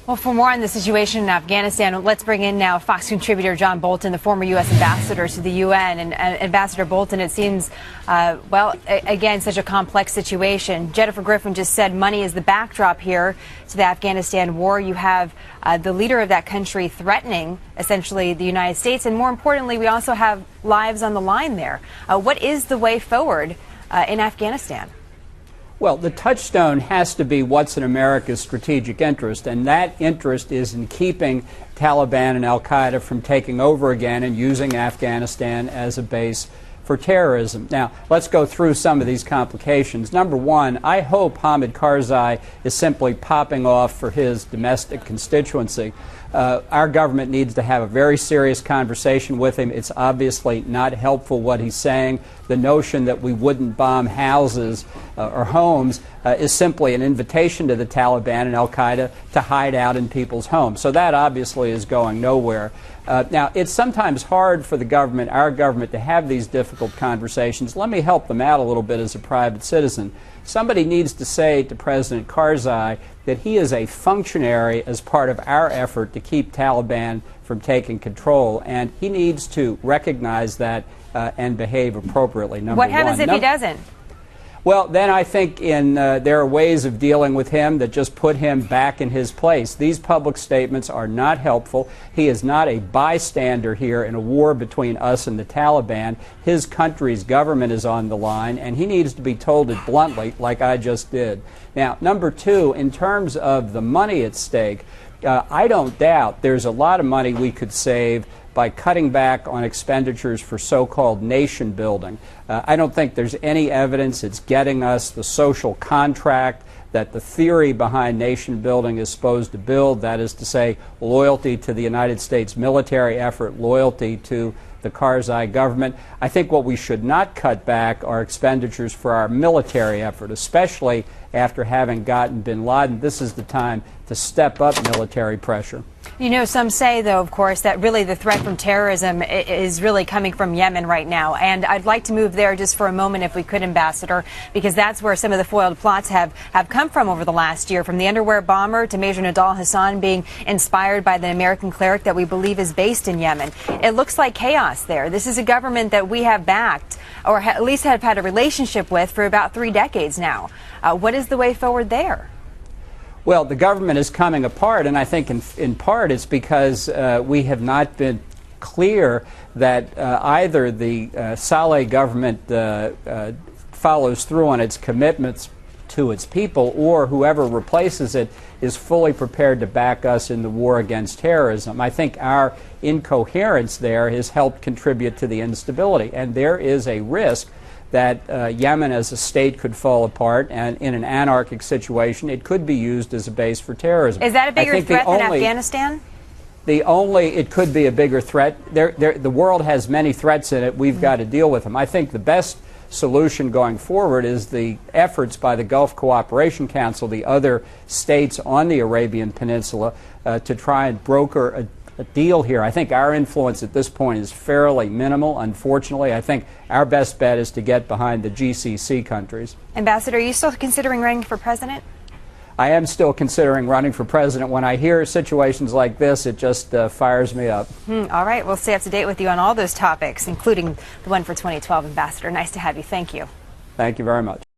Well, for more on the situation in Afghanistan, let's bring in now Fox contributor John Bolton, the former U.S. ambassador to the UN. And Ambassador Bolton, it seems, again, such a complex situation. Jennifer Griffin just said money is the backdrop here to the Afghanistan war. You have the leader of that country threatening, essentially, the United States. And more importantly, we also have lives on the line there. What is the way forward in Afghanistan? Well, the touchstone has to be what's in America's strategic interest, and that interest is in keeping Taliban and al-Qaeda from taking over again and using Afghanistan as a base for terrorism. Now, let's go through some of these complications. Number one, I hope Hamid Karzai is simply popping off for his domestic constituency. Our government needs to have a very serious conversation with him. It's obviously not helpful what he's saying. The notion that we wouldn't bomb houses or homes is simply an invitation to the Taliban and al-Qaeda to hide out in people's homes. So that obviously is going nowhere. Now, it's sometimes hard for the government, our government, to have these difficult conversations. Let me help them out a little bit as a private citizen. Somebody needs to say to President Karzai that he is a functionary as part of our effort to keep Taliban from taking control, and he needs to recognize that and behave appropriately. What happens if he doesn't? Well, then I think there are ways of dealing with him that just put him back in his place. These public statements are not helpful. He is not a bystander here in a war between us and the Taliban. His country's government is on the line, and he needs to be told it bluntly, like I just did. Now, number two, in terms of the money at stake, I don't doubt there's a lot of money we could save by cutting back on expenditures for so-called nation building. I don't think there's any evidence it's getting us the social contract that the theory behind nation building is supposed to build, that is to say, loyalty to the United States military effort, loyalty to the Karzai government. I think what we should not cut back are expenditures for our military effort, especially after having gotten bin Laden. This is the time to step up military pressure. You know, some say, though, of course, that really the threat from terrorism is really coming from Yemen right now. And I'd like to move there just for a moment, if we could, Ambassador, because that's where some of the foiled plots have come from over the last year, from the underwear bomber to Major Nadal Hassan being inspired by the American cleric that we believe is based in Yemen. It looks like chaos there. This is a government that we have backed, or at least have had a relationship with, for about 3 decades now. What is the way forward there? Well, the government is coming apart, and I think in part it's because we have not been clear that either the Saleh government follows through on its commitments to its people, or whoever replaces it is fully prepared to back us in the war against terrorism. I think our incoherence there has helped contribute to the instability, and there is a risk that Yemen as a state could fall apart, and in an anarchic situation it could be used as a base for terrorism. Is that a bigger threat than Afghanistan? It could be a bigger threat. The world has many threats in it. We've got to deal with them. I think the best solution going forward is the efforts by the Gulf Cooperation Council, the other states on the Arabian Peninsula, to try and broker a deal here. I think our influence at this point is fairly minimal, unfortunately. I think our best bet is to get behind the GCC countries. Ambassador, are you still considering running for president? I am still considering running for president. When I hear situations like this, it just fires me up. All right, we'll stay up to date with you on all those topics, including the one for 2012, Ambassador. Nice to have you. Thank you. Thank you very much.